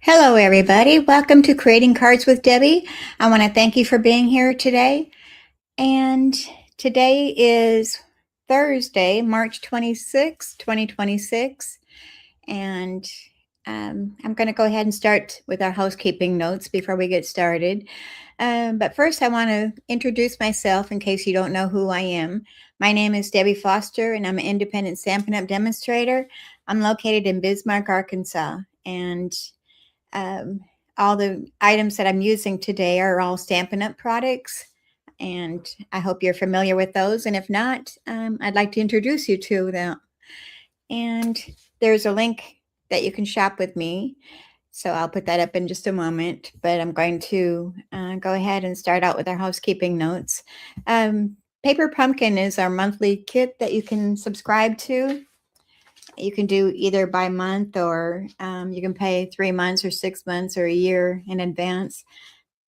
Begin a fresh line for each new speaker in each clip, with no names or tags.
Hello, everybody. Welcome to Creating Cards with Debbie. I want to thank you for being here today. And today is Thursday, March 26, 2026. And I'm going to go ahead and start with our housekeeping notes before we get started. But first, I want to introduce myself in case you don't know who I am. My name is Debbie Foster, and I'm an independent Stampin' Up! Demonstrator. I'm located in Bismarck, Arkansas. And um, all the items that I'm using today are all Stampin' Up! Products, and I hope you're familiar with those. And if not, I'd like to introduce you to them. And there's a link that you can shop with me. So I'll put that up in just a moment. But I'm going to go ahead and start out with our housekeeping notes. Paper Pumpkin is our monthly kit that you can subscribe to. You can do either by month or you can pay 3 months or 6 months or a year in advance.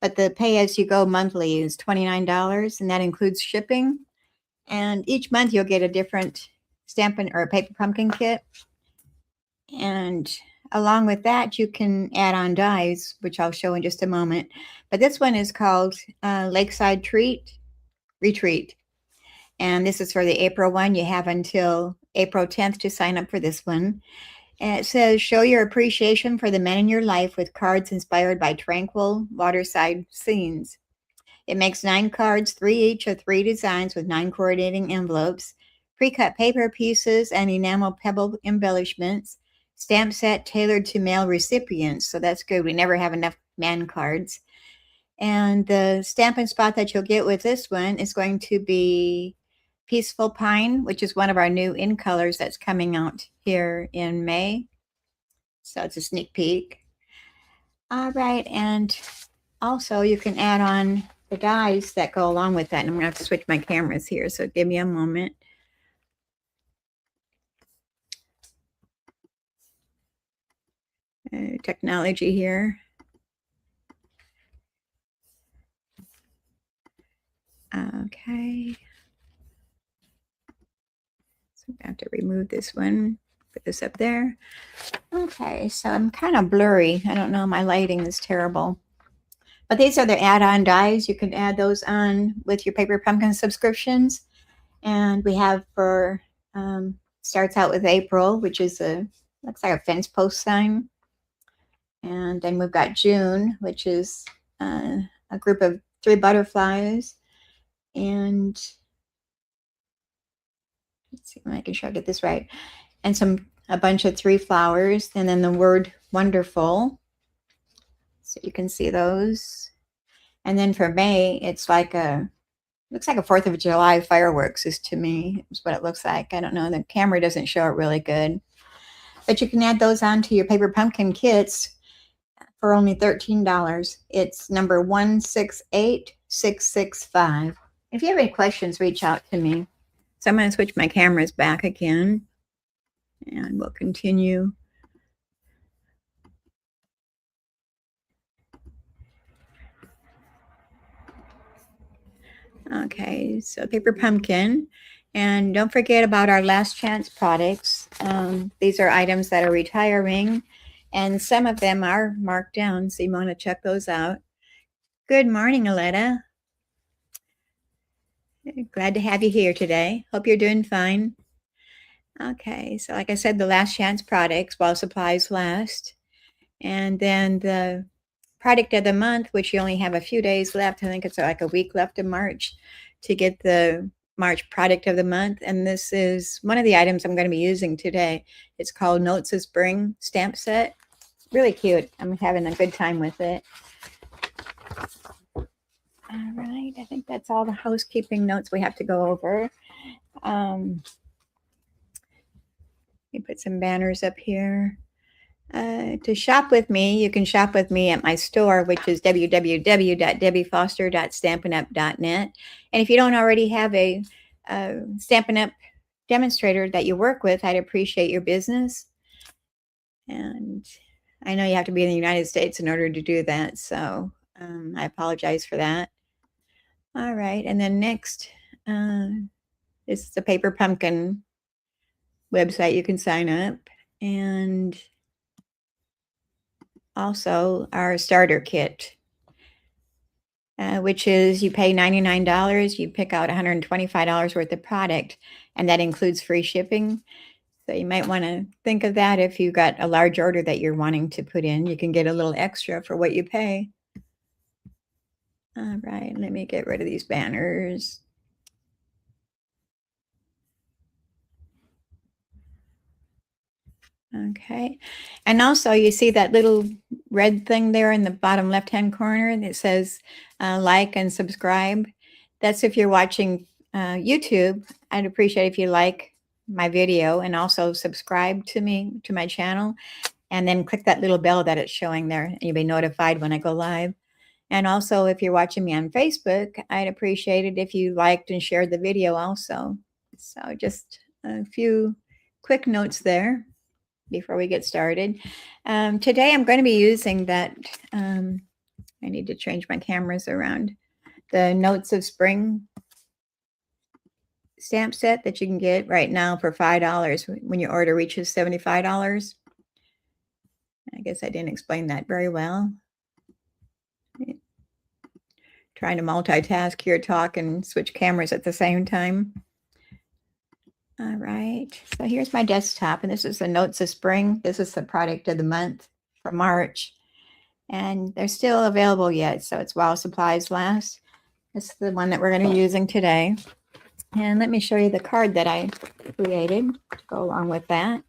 But the pay as you go monthly is $29, and that includes shipping. And each month you'll get a different Stampin' or Paper Pumpkin kit. And along with that, you can add on dies, which I'll show in just a moment. But this one is called Lakeside Retreat. And this is for the April one. You have until April 10th to sign up for this one. And it says, show your appreciation for the men in your life with cards inspired by tranquil waterside scenes. It makes 9 cards, 3 each of 3 designs with 9 coordinating envelopes, pre-cut paper pieces, and enamel pebble embellishments. Stamp set tailored to male recipients, so that's good. We never have enough man cards. And the stamping spot that you'll get with this one is going to be Peaceful Pine, which is one of our new in colors that's coming out here in May. So it's a sneak peek. All right, and also you can add on the dies that go along with that. And I'm going to have to switch my cameras here, so give me a moment. Technology here. Okay. So I have to remove this one, put this up there. Okay, so I'm kind of blurry. I don't know, my lighting is terrible. But these are the add-on dies. You can add those on with your Paper Pumpkin subscriptions. And we have for, starts out with April, which is looks like a fence post sign. And then we've got June, which is a group of 3 butterflies. And let's see, making sure I get this right. And a bunch of 3 flowers. And then the word wonderful. So you can see those. And then for May, it's like looks like a 4th of July fireworks is to me, is what it looks like. I don't know. The camera doesn't show it really good. But you can add those onto your Paper Pumpkin kits for only $13. It's number 168665. If you have any questions, reach out to me. So I'm going to switch my cameras back again. And we'll continue. Okay, so Paper Pumpkin. And don't forget about our last chance products. These are items that are retiring, and some of them are marked down, so you want to check those out. Good morning, Aletta. Glad to have you here today. Hope you're doing fine. Okay, so like I said, the last chance products while supplies last. And then the product of the month, which you only have a few days left. I think it's like a week left in March to get the March product of the month. And this is one of the items I'm going to be using today. It's called Notes of Spring stamp set. Really cute. I'm having a good time with it. All right. I think that's all the housekeeping notes we have to go over. Let me put some banners up here. To shop with me, you can shop with me at my store, which is www.debbiefoster.stampinup.net. And if you don't already have a Stampin' Up! Demonstrator that you work with, I'd appreciate your business. And I know you have to be in the United States in order to do that, so I apologize for that. All right, and then next is the Paper Pumpkin website. You can sign up, and also our starter kit, which is you pay $99, you pick out $125 worth of product, and that includes free shipping. So you might want to think of that if you've got a large order that you're wanting to put in. You can get a little extra for what you pay. All right, let me get rid of these banners. Okay, and also you see that little red thing there in the bottom left-hand corner that says like and subscribe. That's if you're watching YouTube. I'd appreciate if you like my video and also subscribe to my channel, and then click that little bell that it's showing there, and you'll be notified when I go live. And also, if you're watching me on Facebook, I'd appreciate it if you liked and shared the video also. So just a few quick notes there before we get started. Today I'm going to be using that, I need to change my cameras around, the Notes of Spring stamp set that you can get right now for $5 when your order reaches $75. I guess I didn't explain that very well. Trying to multitask here, talk and switch cameras at the same time. All right, so here's my desktop, and this is the Notes of Spring. This is the product of the month for March, and they're still available yet, so it's while supplies last. This is the one that we're going to be using today. And let me show you the card that I created to go along with that.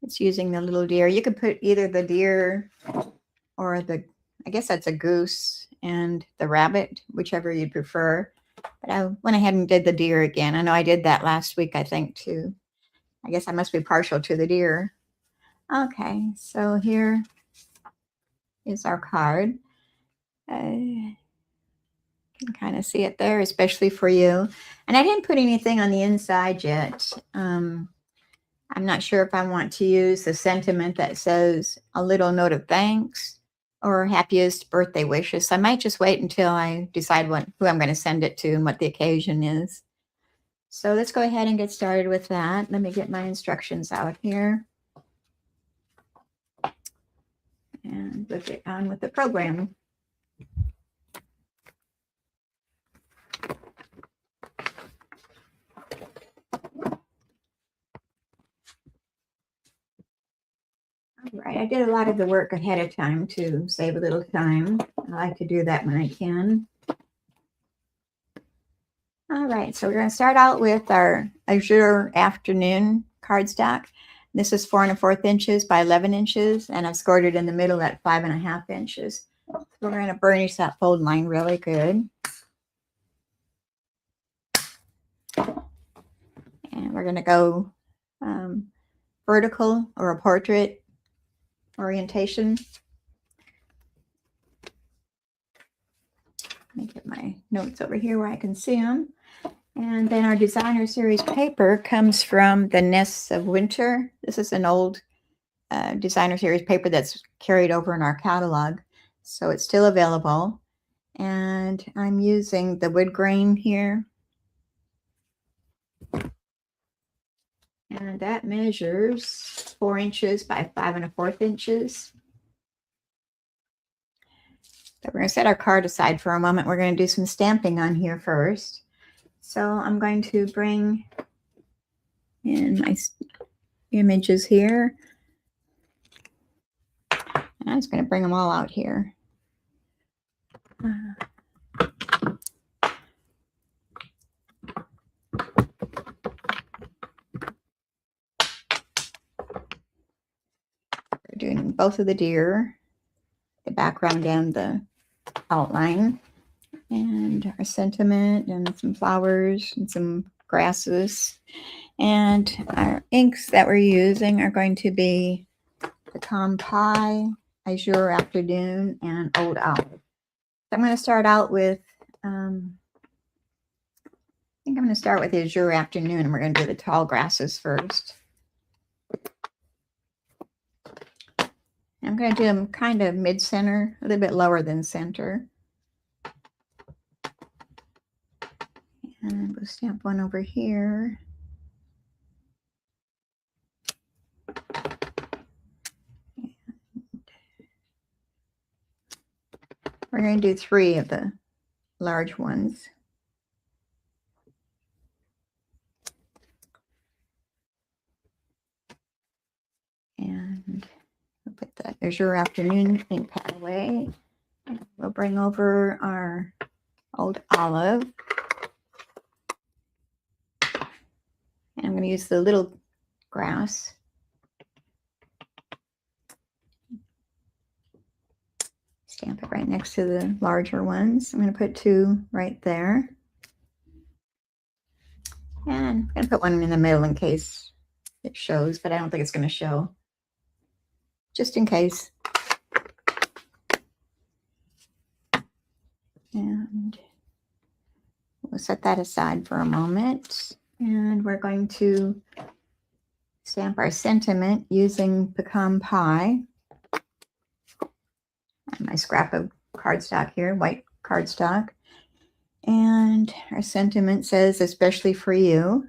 It's using the little deer. You could put either the deer or I guess that's a goose and the rabbit, whichever you prefer. But I went ahead and did the deer again. I know I did that last week, I think, too. I guess I must be partial to the deer. Okay, so here is our card. You can kind of see it there, especially for you. And I didn't put anything on the inside yet. I'm not sure if I want to use the sentiment that says a little note of thanks or happiest birthday wishes. So I might just wait until I decide who I'm going to send it to and what the occasion is. So let's go ahead and get started with that. Let me get my instructions out here. And we'll get on with the program. All right, I did a lot of the work ahead of time to save a little time. I like to do that when I can. All right, so we're going to start out with our Azure Afternoon cardstock. This is 4 1/4 inches by 11 inches, and I've scored it in the middle at 5 1/2 inches. So we're going to burnish that fold line really good. And we're going to go vertical or a portrait orientation. Let me get my notes over here where I can see them. And then our designer series paper comes from the Nests of Winter. This is an old designer series paper that's carried over in our catalog. So it's still available. And I'm using the wood grain here. And that measures 4 inches by 5 1/4 inches. So we're going to set our card aside for a moment. We're going to do some stamping on here first. So I'm going to bring in my images here. And I'm just going to bring them all out here. We're doing both of the deer, the background and the outline, and our sentiment and some flowers and some grasses. And our inks that we're using are going to be Pecan Pie, Azure Afternoon, and Old Owl. So I'm going to start out with, I think I'm going to start with the Azure Afternoon, and we're going to do the tall grasses first. I'm going to do them kind of mid-center, a little bit lower than center. And we'll stamp one over here. We're going to do 3 of the large ones. And we'll put that, there's your afternoon ink pad away. We'll bring over our old olive. And I'm going to use the little grass. Stamp it right next to the larger ones. I'm going to put 2 right there. And I'm going to put one in the middle in case it shows, but I don't think it's going to show. Just in case. And we'll set that aside for a moment. And we're going to stamp our sentiment using pecan pie. My scrap of cardstock here, white cardstock. And our sentiment says, especially for you.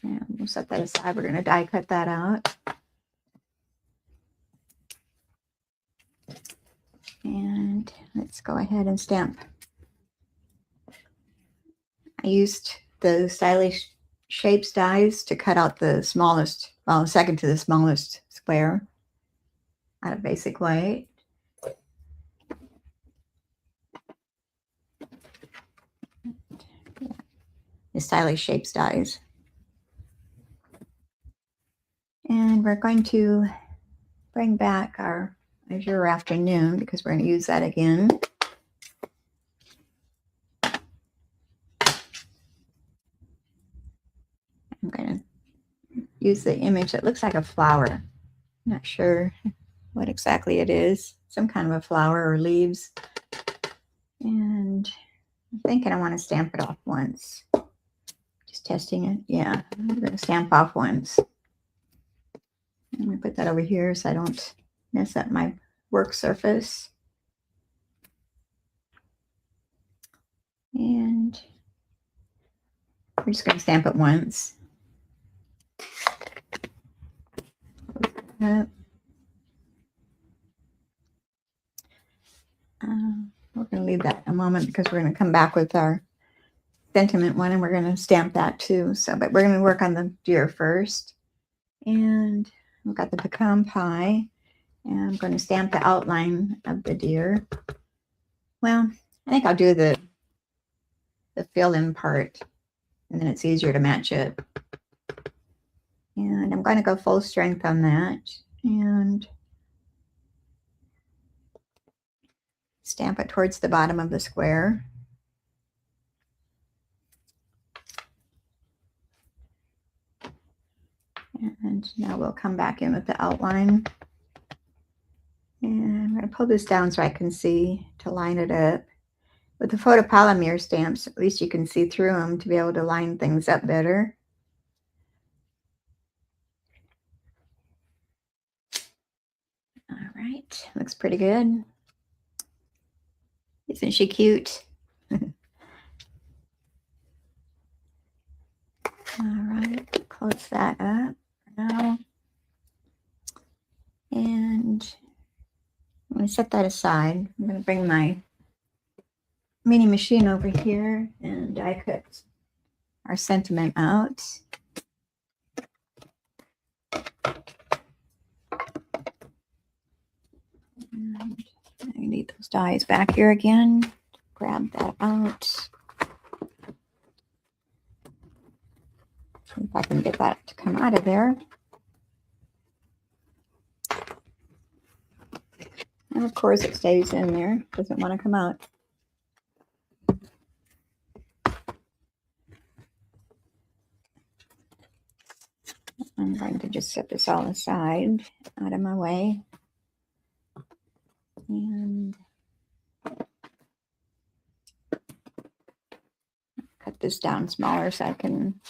And we'll set that aside. We're going to die cut that out. And let's go ahead and stamp. I used the Stylish Shapes dies to cut out the smallest, well, second to the smallest square out of basic white. The Stylish Shapes dies. And we're going to bring back our Azure Afternoon because we're going to use that again. I'm going to use the image that looks like a flower. I'm not sure what exactly it is. Some kind of a flower or leaves. And I'm thinking I want to stamp it off once. Just testing it. Yeah, I'm going to stamp off once. I'm going to put that over here so I don't mess up my work surface. And we're just going to stamp it once. We're going to leave that a moment because we're going to come back with our sentiment one and we're going to stamp that too. So, but we're going to work on the deer first. And we've got the pecan pie. And I'm going to stamp the outline of the deer. Well, I think I'll do the fill-in part, and then it's easier to match it. And I'm going to go full strength on that, and stamp it towards the bottom of the square. And now we'll come back in with the outline. And I'm going to pull this down so I can see to line it up. With the photopolymer stamps, at least you can see through them to be able to line things up better. All right, looks pretty good. Isn't she cute? All right, close that up for now. And I'm going to set that aside. I'm going to bring my mini machine over here and die cut our sentiment out. And I need those dies back here again. Grab that out. See if I can get that to come out of there. And of course it stays in there, doesn't want to come out. I'm going to just set this all aside, out of my way. And cut this down smaller so I can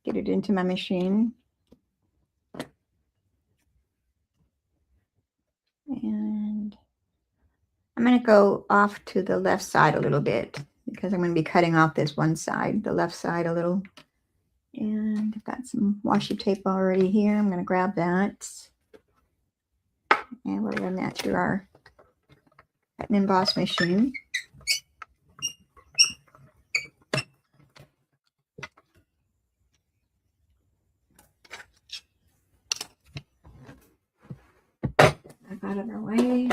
get it into my machine. And I'm going to go off to the left side a little bit because I'm going to be cutting off this one side, the left side a little. And I've got some washi tape already here. I'm going to grab that. And we're going to run that through our cut and emboss machine. I've got it our way.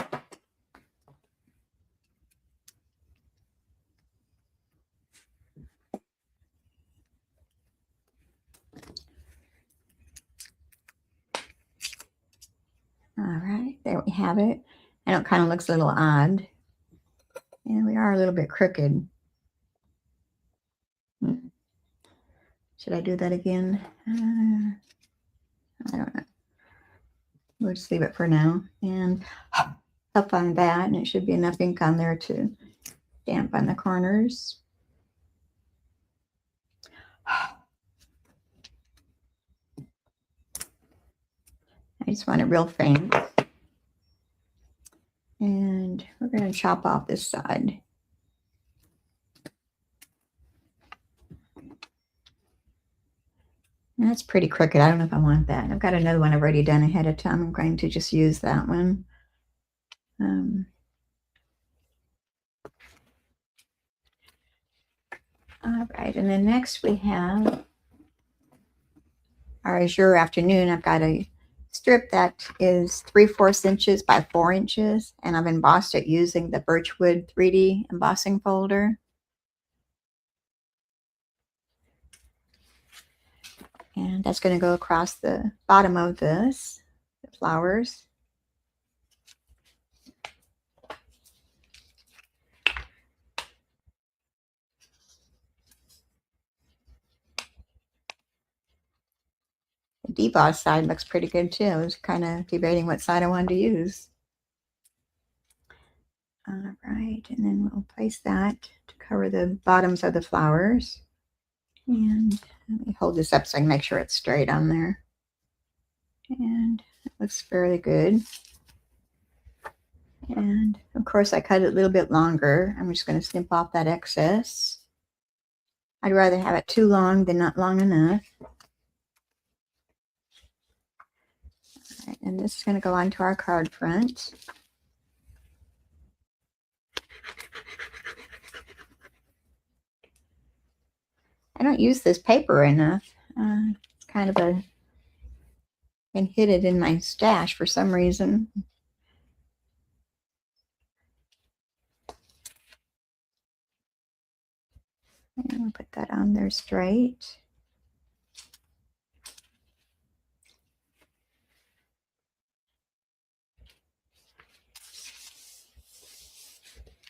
All right, there we have it. I know it kind of looks a little odd. And we are a little bit crooked. Should I do that again? I don't know. We'll just leave it for now. And up on that, and it should be enough ink on there to damp on the corners. I just want it real faint. And we're going to chop off this side. And that's pretty crooked. I don't know if I want that. I've got another one I've already done ahead of time. I'm going to just use that one. All right, and then next we have our Azure Afternoon. I've got a strip that is 3/4 inches by 4 inches, and I've embossed it using the Birchwood 3D embossing folder. And that's going to go across the bottom of this, the flowers. The deboss side looks pretty good too. I was kind of debating what side I wanted to use. All right, and then we'll place that to cover the bottoms of the flowers. And let me hold this up so I can make sure it's straight on there. And it looks fairly good. And of course I cut it a little bit longer. I'm just going to snip off that excess. I'd rather have it too long than not long enough. All right, and this is going to go onto our card front. I don't use this paper enough. It's kind of been hidden in my stash for some reason. And we'll put that on there straight.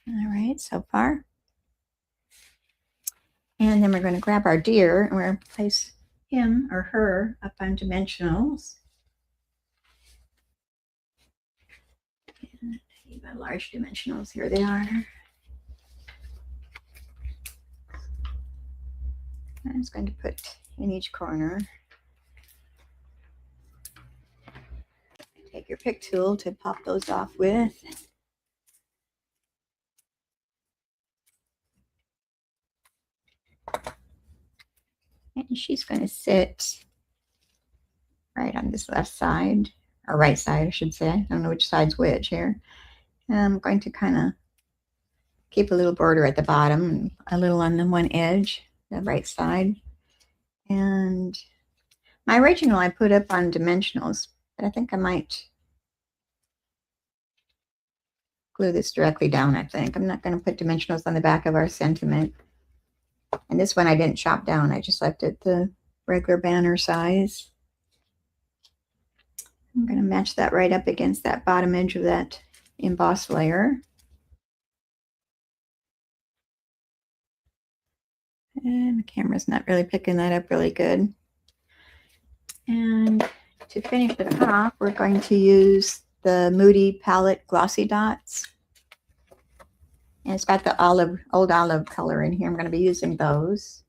All right, so far. And then we're going to grab our deer and we're going to place him or her up on dimensionals. And even large dimensionals, here they are. I'm just going to put in each corner. Take your pick tool to pop those off with. And she's going to sit right on this left side, or right side, I should say. I don't know which side's which here. And I'm going to kind of keep a little border at the bottom and a little on the one edge, the right side. And my original I put up on dimensionals, but I think I might glue this directly down, I think. I'm not going to put dimensionals on the back of our sentiment. And this one I didn't chop down. I just left it the regular banner size. I'm going to match that right up against that bottom edge of that emboss layer. And the camera's not really picking that up really good. And to finish it off, we're going to use the Moody Palette Glossy Dots. And it's got the old olive color in here. I'm going to be using those.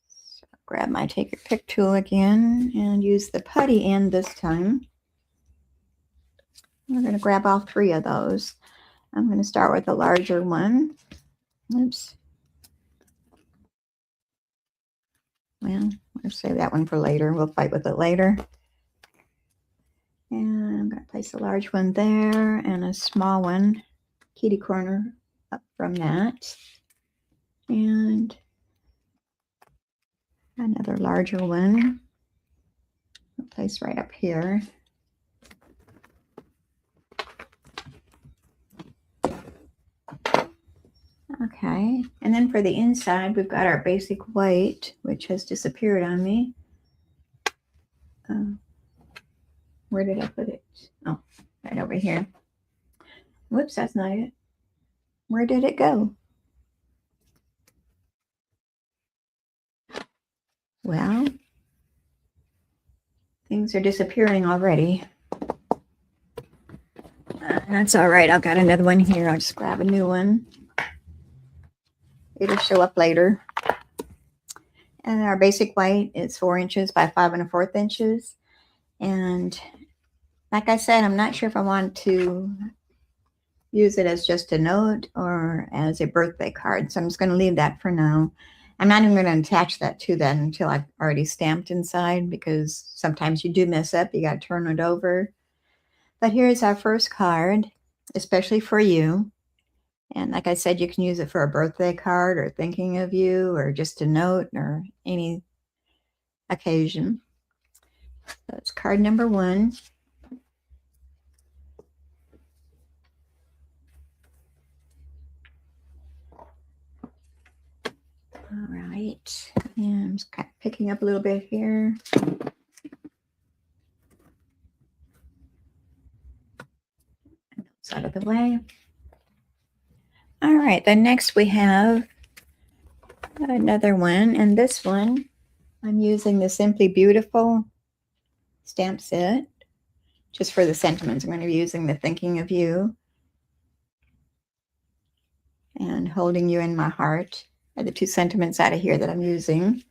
So grab my take your pick tool again and use the putty end this time. We're going to grab all 3 of those. I'm going to start with the larger one. Oops. Well, we'll save that one for later. We'll fight with it later. And I'm going to place a large one there and a small one, kitty corner, up from that. And another larger one. I'll place right up here. Okay, and then for the inside, we've got our basic white, which has disappeared on me. Where did I put it? Oh, right over here. Whoops, that's not it. Where did it go? Well, things are disappearing already. That's all right. I've got another one here. I'll just grab a new one. It'll show up later. And our basic white is 4 inches by 5 1/4 inches. And like I said, I'm not sure if I want to use it as just a note or as a birthday card. So I'm just going to leave that for now. I'm not even going to attach that to that until I've already stamped inside, because sometimes you do mess up. You got to turn it over. But here's our first card, especially for you. And like I said, you can use it for a birthday card or thinking of you or just a note or any occasion. So it's card number 1. All right. And I'm just kind of picking up a little bit here. It's out of the way. All right. Then next we have another one. And this one, I'm using the Simply Beautiful stamp set just for the sentiments. I'm going to be using the Thinking of You and Holding You in My Heart are the 2 sentiments out of here that I'm using.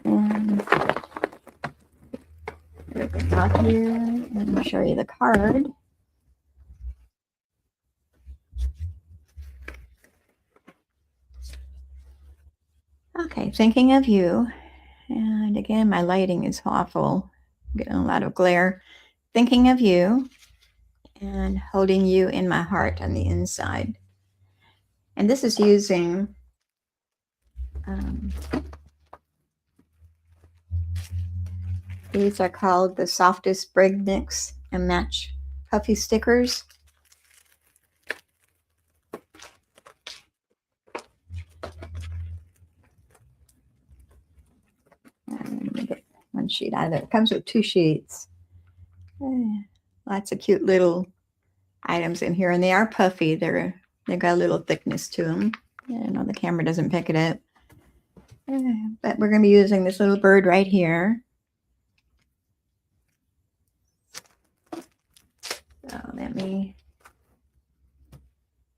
And look out here and I'll show you the card. Okay, Thinking of You. And again, my lighting is awful. I'm getting a lot of glare. Thinking of You and Holding You in My Heart on the inside. And this is using these are called the Softest Brig Mix and Match Puffy stickers. Let me get one sheet out of there. It comes with 2 sheets. Lots of cute little items in here, and they are puffy. They've got a little thickness to them. I know the camera doesn't pick it up, but we're going to be using this little bird right here. So let me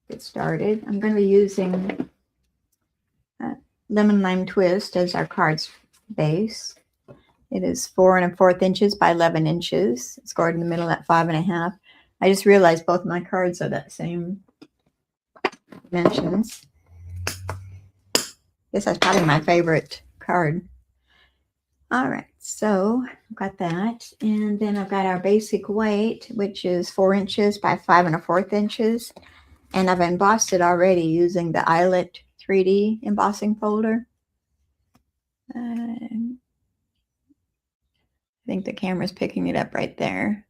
get started. I'm going to be using Lemon Lime Twist as our card's base. It is 4 1/4 inches by 11 inches. It's scored in the middle at 5 1/2. I just realized both my cards are that same dimensions. This is probably my favorite card. All right, so I've got that. And then I've got our basic white, which is 4 inches by 5 1/4 inches. And I've embossed it already using the Eyelet 3D embossing folder. I think the camera's picking it up right there.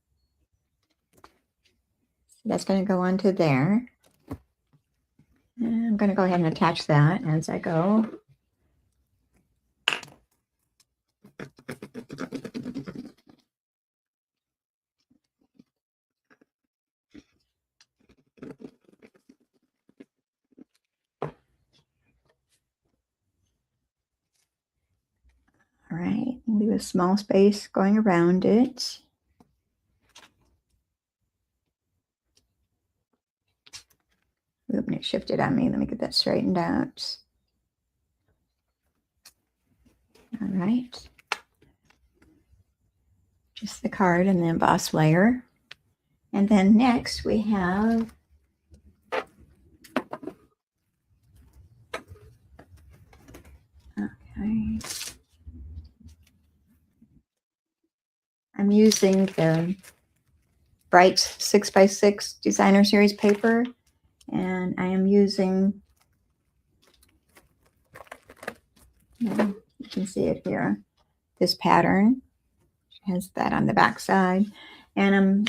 So that's going to go onto there. And I'm going to go ahead and attach that as I go. All right, leave a small space going around it. Oop, and it shifted on me. Let me get that straightened out. All right. Just the card and the emboss layer. And then next we have Okay. I'm using the Bright 6x6 Designer Series paper, and I am using, you can see it here, this pattern. It has that on the back side. And I'm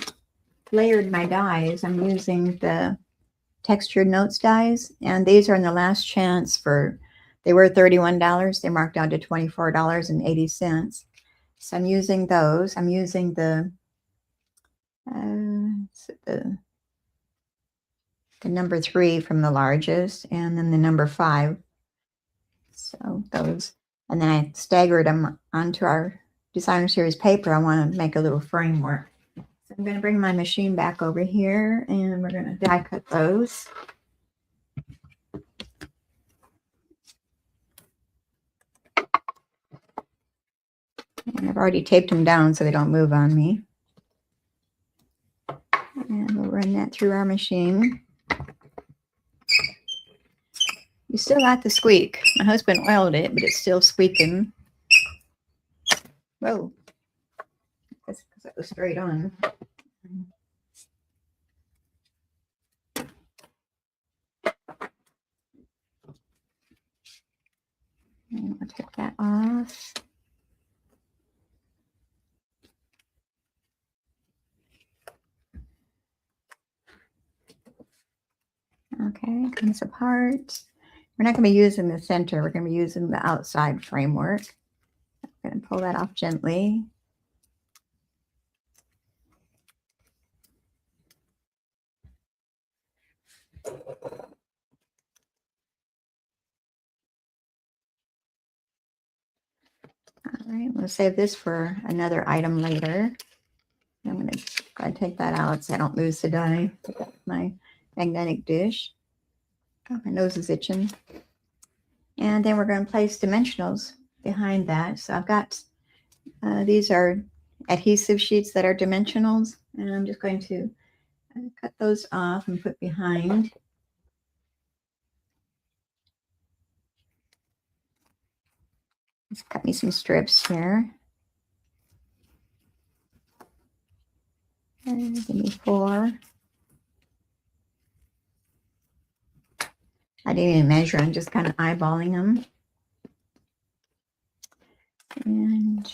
layered my dies. I'm using the Textured Notes dies, and these are in the last chance for, they were $31. They marked down to $24.80. So I'm using those. I'm using the number 3 from the largest, and then the number 5. So those, and then I staggered them onto our Designer Series paper. I want to make a little framework. So I'm going to bring my machine back over here, and we're going to die cut those. And I've already taped them down so they don't move on me. And we'll run that through our machine. You still got the squeak. My husband oiled it, but it's still squeaking. Whoa. That's because it was straight on. And I'll take that off. Okay, it comes apart. We're not going to be using the center. We're going to be using the outside framework. I'm going to pull that off gently. All right, we'll save this for another item later. I'm going to go ahead and take that out so I don't lose the die. Put that in my magnetic dish. Oh, my nose is itching. And then we're going to place dimensionals behind that. So I've got, these are adhesive sheets that are dimensionals, and I'm just going to cut those off and put behind. Let's cut me some strips here. And give me 4. I didn't even measure, I'm just kind of eyeballing them. And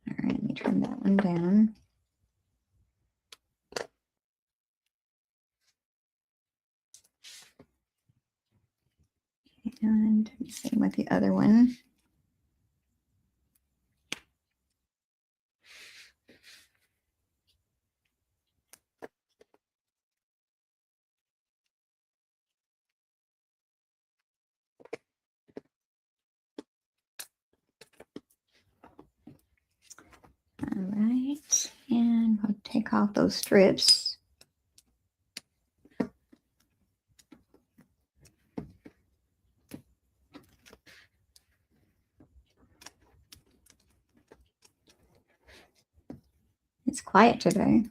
all right, let me turn that one down. And same with the other one. All right, and we'll take off those strips. It's quiet today.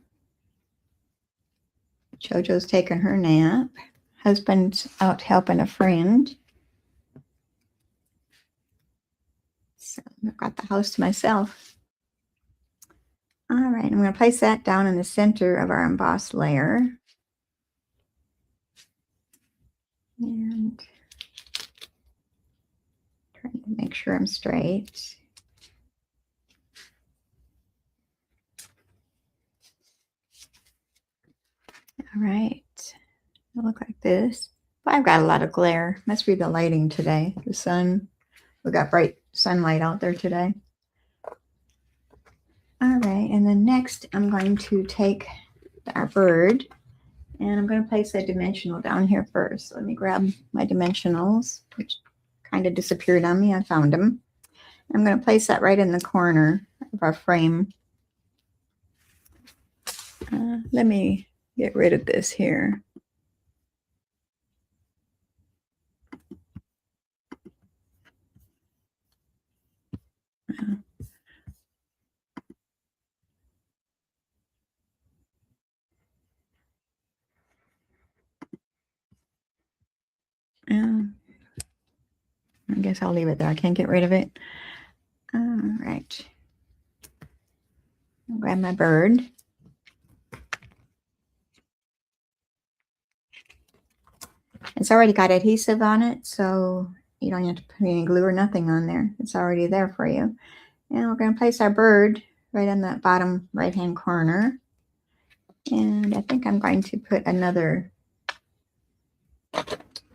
Jojo's taking her nap. Husband's out helping a friend. So I've got the house to myself. All right, I'm going to place that down in the center of our embossed layer. And trying to make sure I'm straight. All right, it'll look like this. But I've got a lot of glare. Must be the lighting today. The sun. We got bright sunlight out there today. All right, and then next I'm going to take our bird, and I'm going to place a dimensional down here first. Let me grab my dimensionals, which kind of disappeared on me. I found them. I'm going to place that right in the corner of our frame. Let me get rid of this here. I guess I'll leave it there. I can't get rid of it. All right. I'll grab my bird. It's already got adhesive on it, so you don't have to put any glue or nothing on there. It's already there for you. And we're going to place our bird right on that bottom right-hand corner. And I think I'm going to put another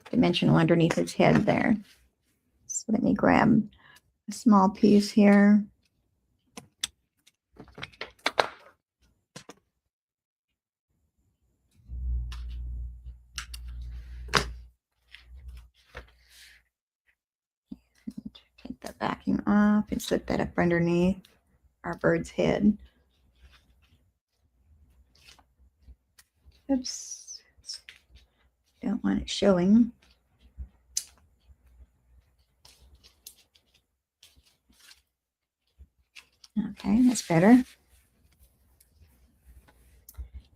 dimensional underneath his head there. So let me grab a small piece here. Take the backing off and slip that up underneath our bird's head. Oops, don't want it showing. Okay, that's better.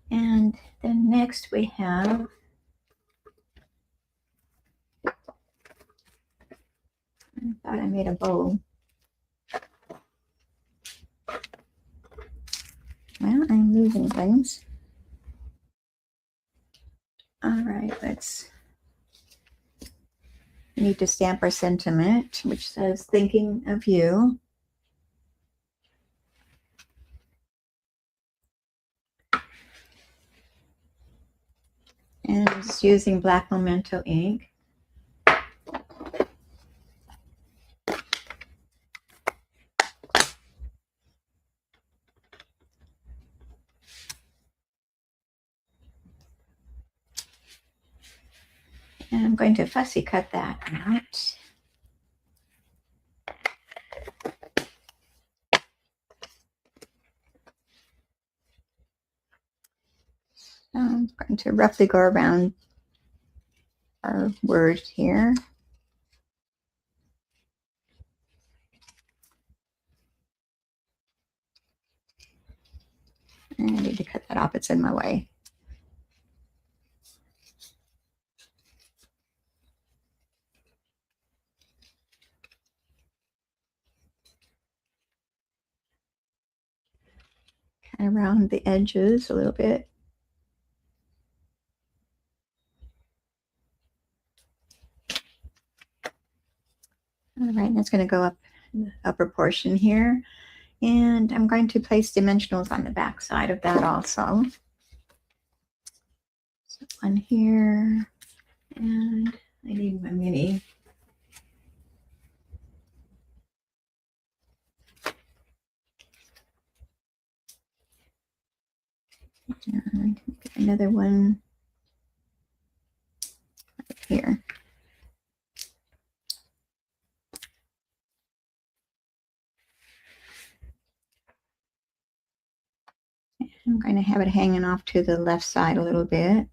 And then next we have I thought I made a bow. Well, I'm losing things. All right, we need to stamp our sentiment, which says thinking of you. And I'm just using black Memento ink. And I'm going to fussy cut that out. So I'm going to roughly go around our words here. And I need to cut that off, it's in my way. Kind of around the edges a little bit. All right, that's going to go up in the upper portion here. And I'm going to place dimensionals on the back side of that also. So one here, and I need my mini. And another one right here. I'm going to have it hanging off to the left side a little bit.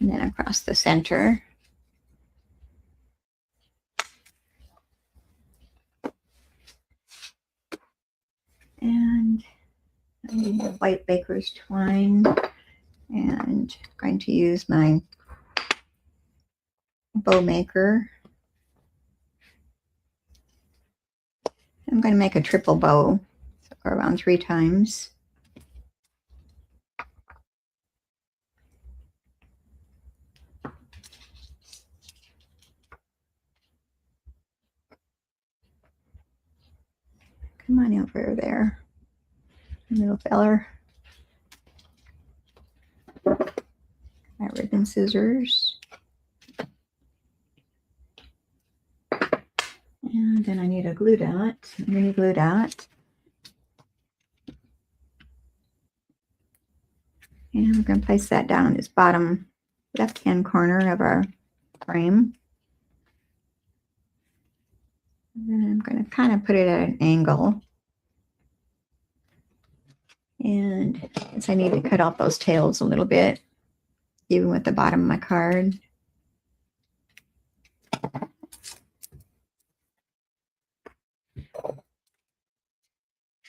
And then across the center. And I need the white baker's twine. And I'm going to use my bow maker. I'm going to make a triple bow, so around 3 times. Come on over there, little feller. My ribbon scissors. And then I need a glue dot, a mini glue dot. And we're going to place that down on this bottom left-hand corner of our frame. And I'm going to kind of put it at an angle. And since I need to cut off those tails a little bit, even with the bottom of my card.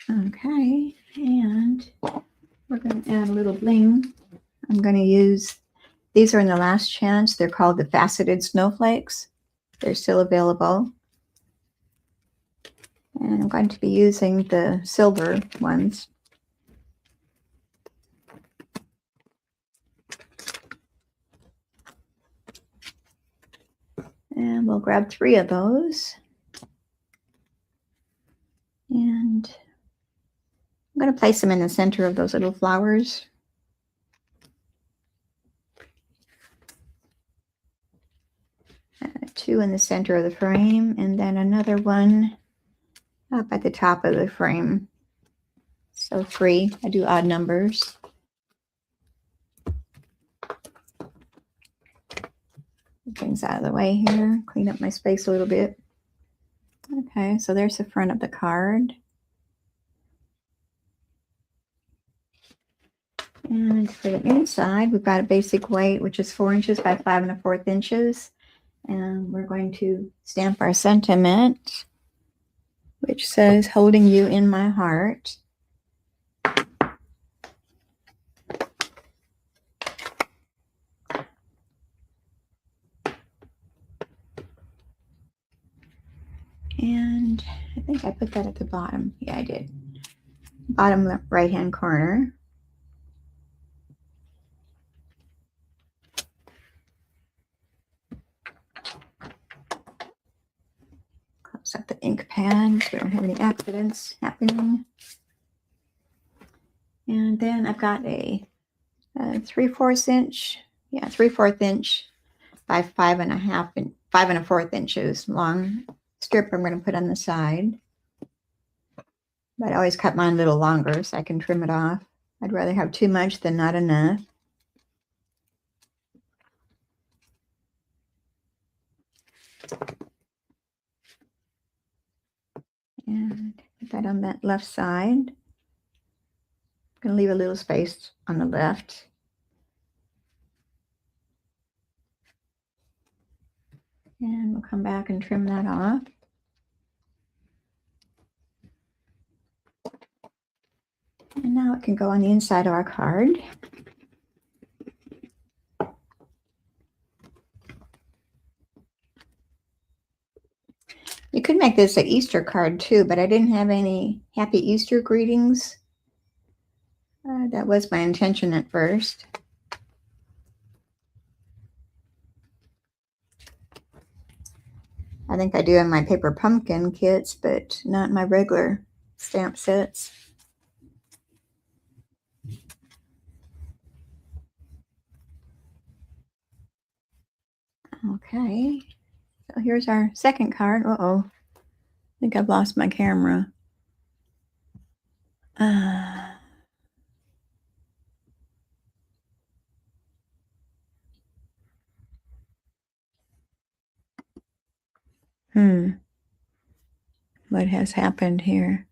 Okay, and we're going to add a little bling. I'm going to use, these are in the last chance. They're called the faceted snowflakes. They're still available. And I'm going to be using the silver ones. And we'll grab 3 of those. And I'm going to place them in the center of those little flowers. Two in the center of the frame, and then another one up at the top of the frame. So 3. I do odd numbers. Get things out of the way here. Clean up my space a little bit. Okay, so there's the front of the card. And for the inside, we've got a basic weight, which is 4 inches by 5 1/4 inches. And we're going to stamp our sentiment, which says, holding you in my heart. And I think I put that at the bottom. Yeah, I did. Bottom right-hand corner. Close up the ink pad so we don't have any accidents happening. And then I've got a 3/4 inch, 3/4 inch by 5 1/4 inches long strip I'm going to put on the side. But I always cut mine a little longer so I can trim it off. I'd rather have too much than not enough. And put that on that left side. I'm going to leave a little space on the left. And we'll come back and trim that off. And now it can go on the inside of our card. You could make this an Easter card too, but I didn't have any Happy Easter greetings. That was my intention at first. I think I do in my paper pumpkin kits, but not my regular stamp sets. Okay, so here's our second card. Uh-oh, I think I've lost my camera. What has happened here?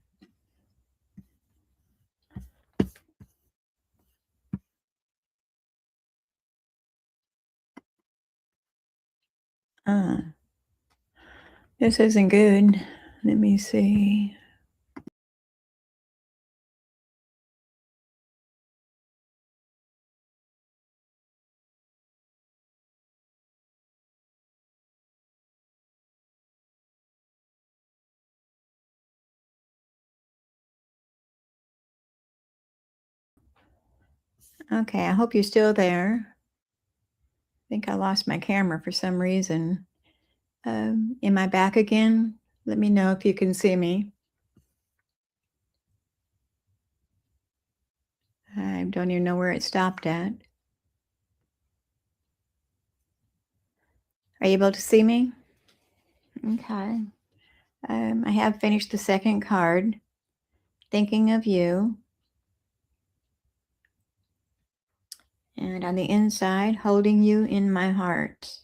This isn't good. Let me see. Okay, I hope you're still there. I think I lost my camera for some reason. Am I back again? Let me know if you can see me. I don't even know where it stopped at. Are you able to see me? Okay. I have finished the second card, Thinking of You. And on the inside, Holding You in My Heart.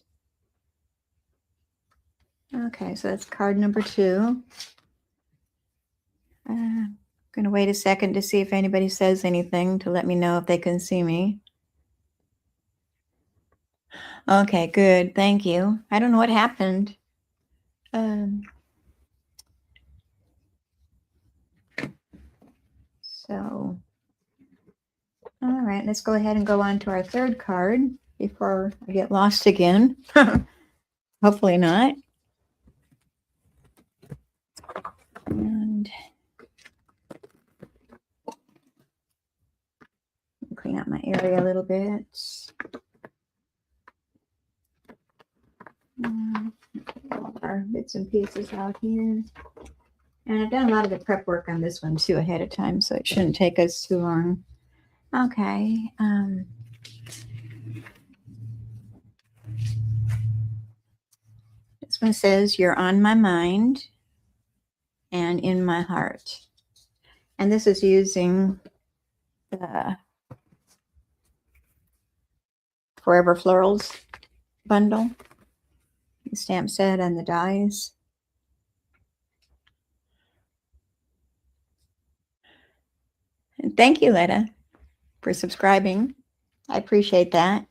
Okay, so that's card number 2. I'm going to wait a second to see if anybody says anything to let me know if they can see me. Okay, good. Thank you. I don't know what happened. So, all right, let's go ahead and go on to our 3rd card before I get lost again. Hopefully not. And clean up my area a little bit. All our bits and pieces out here. And I've done a lot of the prep work on this one too ahead of time, so it shouldn't take us too long. Okay. This one says, "You're on my mind and in my heart." And this is using the Forever Florals bundle, the stamp set and the dies. And thank you, Letta, for subscribing. I appreciate that.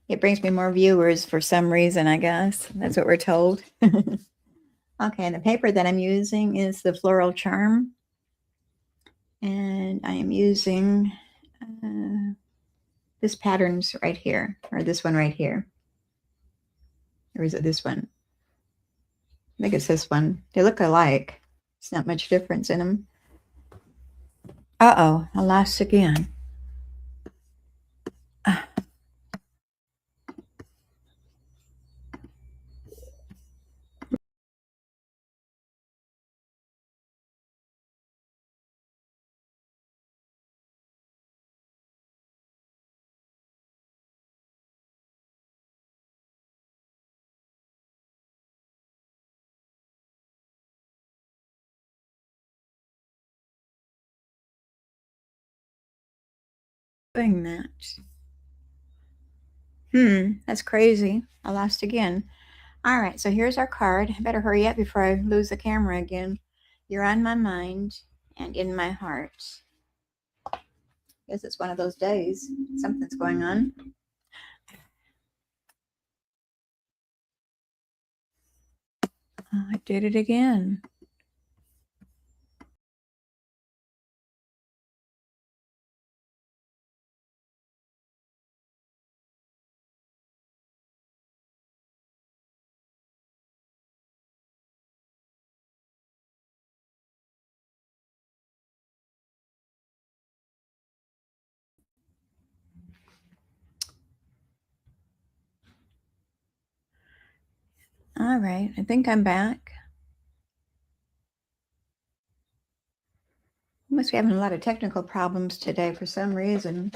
It brings me more viewers for some reason, I guess. That's what we're told. Okay, and the paper that I'm using is the Floral Charm. And I am using this pattern's right here, or this one right here. Or is it this one? I think it's this one. They look alike. It's not much difference in them. Uh-oh, I lost again. Doing that. That's crazy. I lost again. All right, so here's our card. I better hurry up before I lose the camera again. You're on my mind and in my heart. Guess it's one of those days. Something's going on. Oh, I did it again. All right, I think I'm back. Must be having a lot of technical problems today for some reason.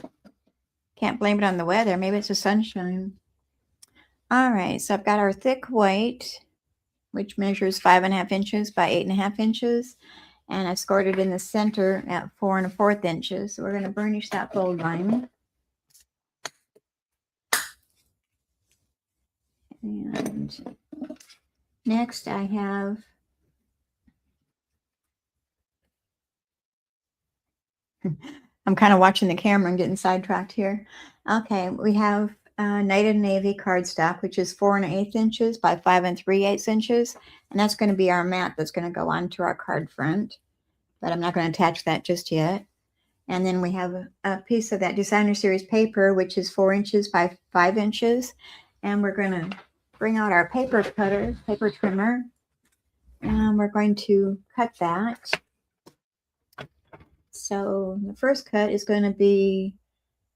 Can't blame it on the weather. Maybe it's the sunshine. All right, so I've got our thick white, which measures 5.5 inches by 8.5 inches. And I scored it in the center at 4 1/4 inches. So we're going to burnish that fold line. And next I have I'm kind of watching the camera and getting sidetracked here. Okay, we have Night and Navy cardstock, which is 4 1/8 inches by 5 3/8 inches. And that's going to be our mat that's going to go onto our card front. But I'm not going to attach that just yet. And then we have a piece of that Designer Series paper, which is 4 inches by 5 inches. And we're going to bring out our paper cutter, paper trimmer. And we're going to cut that. So the first cut is going to be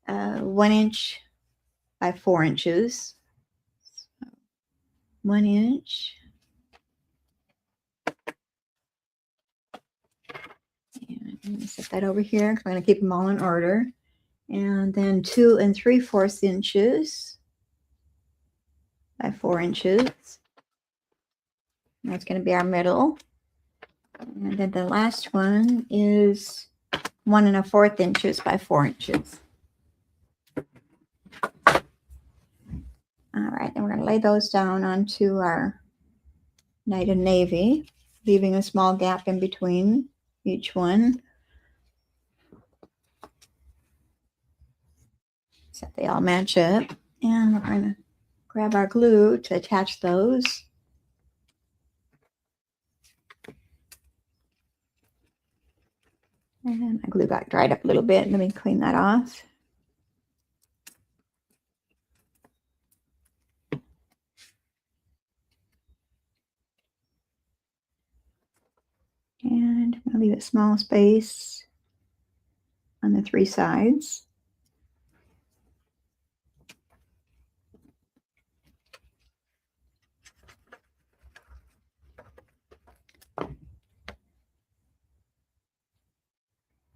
1 inch by 4 inches. 1 inch. And I'm going to set that over here because I'm going to keep them all in order. And then 2 3/4 inches by 4 inches. That's going to be our middle. And then the last one is 1 1/4 inches by 4 inches. All right, and we're going to lay those down onto our Night and Navy, leaving a small gap in between each one so they all match up. And we're going to grab our glue to attach those. And my glue got dried up a little bit. Let me clean that off. And I'm going to leave a small space on the 3 sides.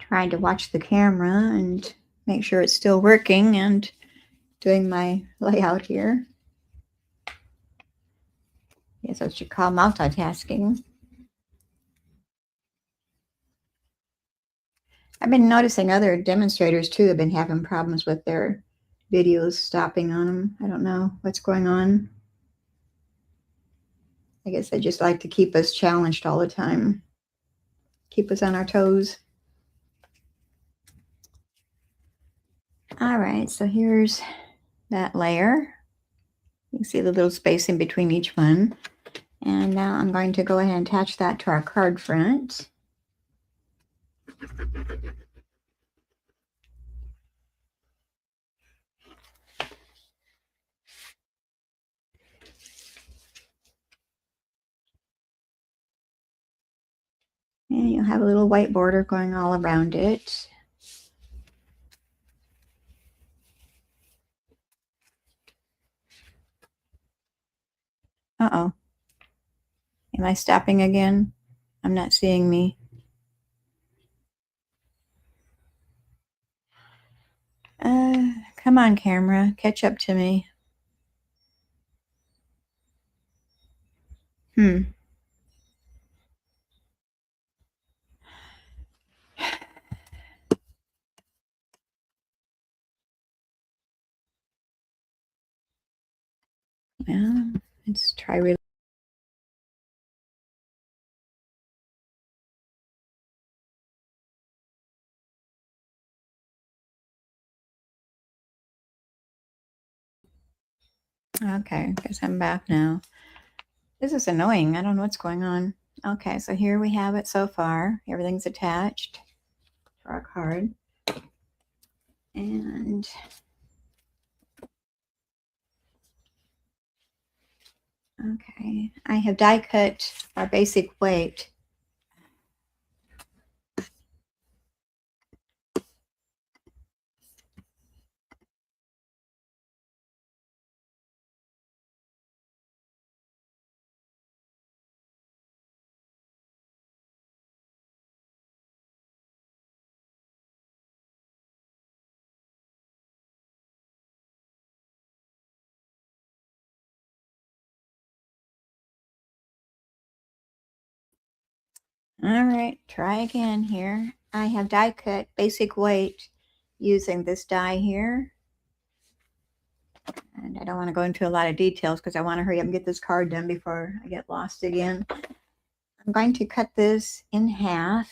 Trying to watch the camera and make sure it's still working and doing my layout here. Yes, that's what you call multitasking. I've been noticing other demonstrators too have been having problems with their videos stopping on them. I don't know what's going on. I guess they just like to keep us challenged all the time, keep us on our toes. All right, so here's that layer. You can see the little space in between each one. And now I'm going to go ahead and attach that to our card front. And you'll have a little white border going all around it. Uh-oh. Am I stopping again? I'm not seeing me. Come on, camera. Catch up to me. Yeah, let's try really. Okay, guess I'm back now. This is annoying. I don't know what's going on. Okay, so here we have it so far. Everything's attached to our card. And okay, I have die cut our basic weight. All right, try again here. I have die cut basic weight using this die here. And I don't want to go into a lot of details because I want to hurry up and get this card done before I get lost again. I'm going to cut this in half.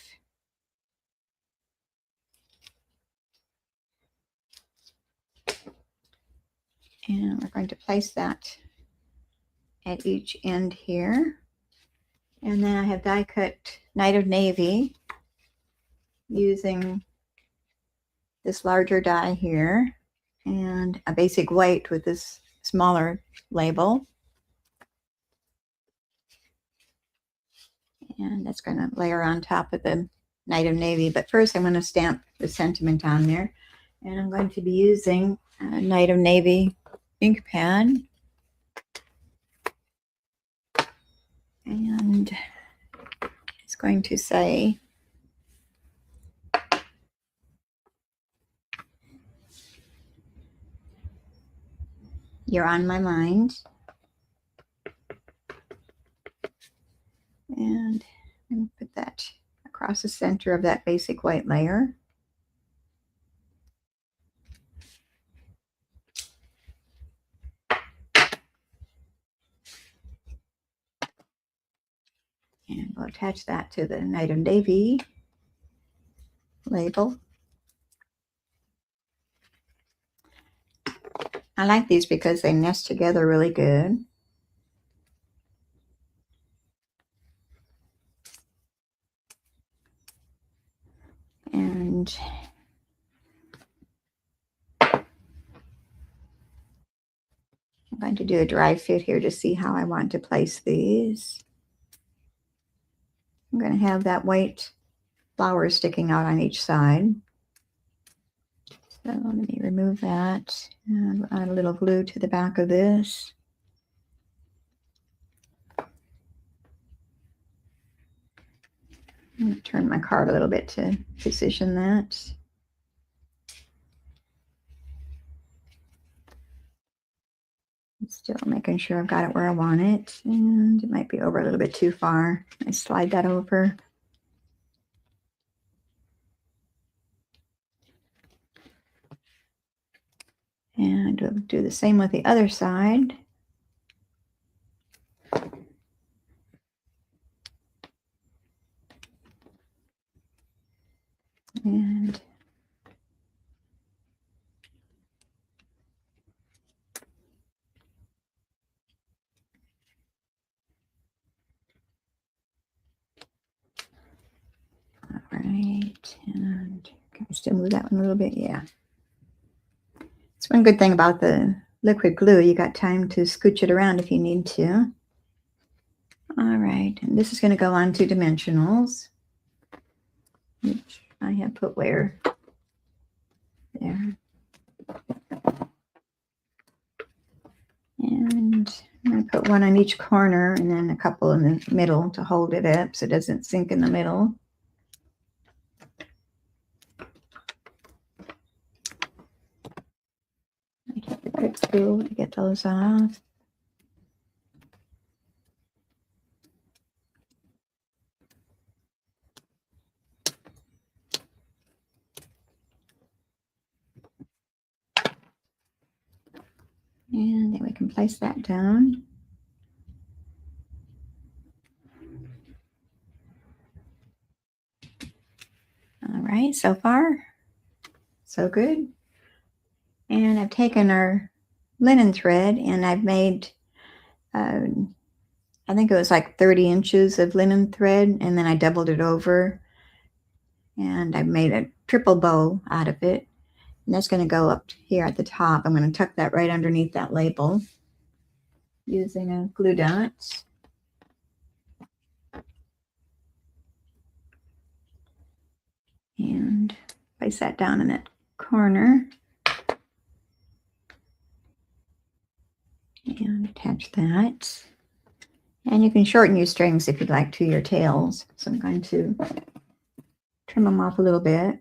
And we're going to place that at each end here. And then I have die cut Night of Navy using this larger die here and a basic white with this smaller label. And that's going to layer on top of the Night of Navy. But first I'm going to stamp the sentiment on there. And I'm going to be using a Night of Navy ink pad. And it's going to say, "You're on my mind." And I'm going to put that across the center of that basic white layer. And we'll attach that to the Night of Navy label. I like these because they nest together really good. And I'm going to do a dry fit here to see how I want to place these. I'm going to have that white flower sticking out on each side. So let me remove that and add a little glue to the back of this. I'm going to turn my card a little bit to position that. Still making sure I've got it where I want it, and it might be over a little bit too far. I slide that over. And we'll do the same with the other side. And all right, and can I still move that one a little bit? Yeah. It's one good thing about the liquid glue. You got time to scooch it around if you need to. All right, and this is going to go on 2 dimensionals, which I have put where? There. And I'm going to put one on each corner and then a couple in the middle to hold it up so it doesn't sink in the middle. I get the good glue to get those off. And then we can place that down. All right, so far, so good. And I've taken our linen thread and I've made, I think it was like 30 inches of linen thread, and then I doubled it over and I made a triple bow out of it. And that's going to go up here at the top. I'm going to tuck that right underneath that label using a glue dot. And place that down in that corner. And attach that. And you can shorten your strings if you'd like to, your tails. So I'm going to trim them off a little bit.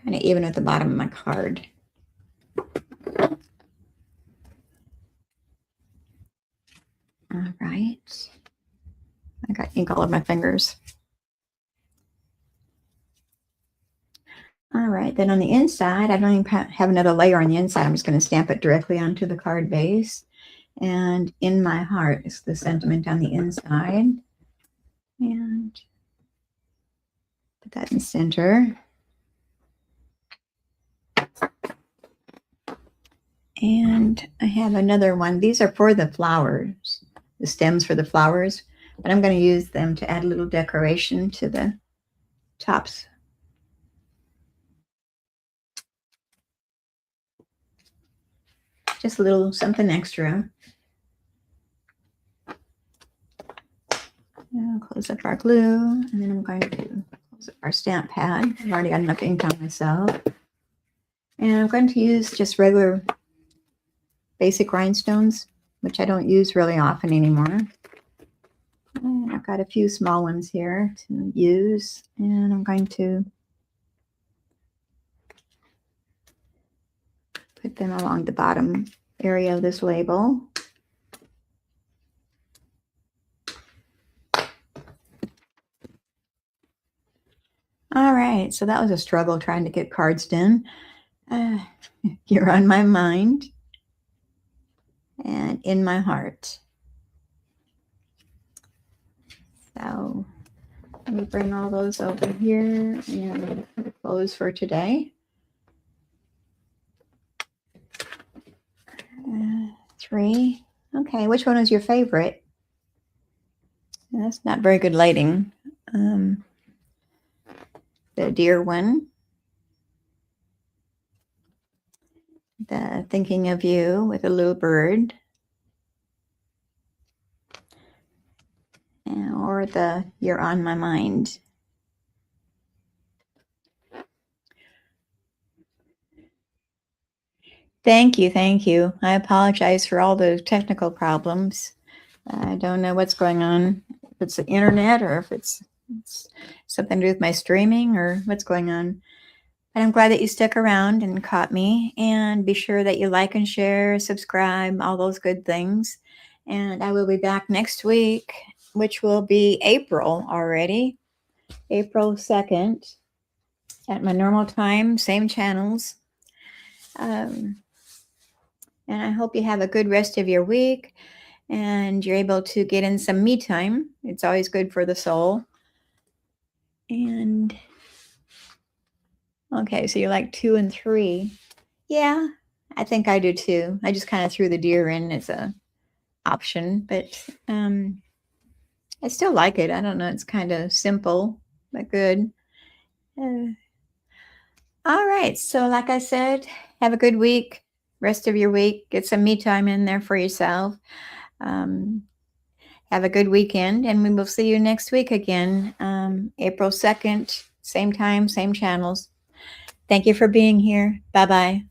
Kind of even at the bottom of my card. All right. I got ink all over my fingers. All right, then on the inside, I don't even have another layer on the inside. I'm just going to stamp it directly onto the card base. And in my heart is the sentiment on the inside. And put that in the center. And I have another one. These are for the flowers, the stems for the flowers, but I'm going to use them to add a little decoration to the tops. Just a little something extra. I'll close up our glue, and then I'm going to close up our stamp pad. I've already got enough ink on myself. And I'm going to use just regular basic rhinestones, which I don't use really often anymore. And I've got a few small ones here to use, and I'm going to put them along the bottom area of this label. All right, so that was a struggle trying to get cards done. You're on my mind and in my heart. So let me bring all those over here and close for today. 3. Okay, which one was your favorite? That's not very good lighting. The deer one. The thinking of you with a little bird. Or the you're on my mind. Thank you, thank you. I apologize for all the technical problems. I don't know what's going on. If it's the internet or if it's something to do with my streaming or what's going on. But I'm glad that you stuck around and caught me. And be sure that you like and share, subscribe, all those good things. And I will be back next week, which will be April already. April 2nd at my normal time, same channels. And I hope you have a good rest of your week and you're able to get in some me time. It's always good for the soul. And okay, so you like 2 and 3. Yeah, I think I do too. I just kind of threw the deer in as a option, but I still like it. I don't know. It's kind of simple, but good. All right. So like I said, have a good week. Rest of your week. Get some me time in there for yourself. Have a good weekend, and we will see you next week again, April 2nd, same time, same channels. Thank you for being here. Bye-bye.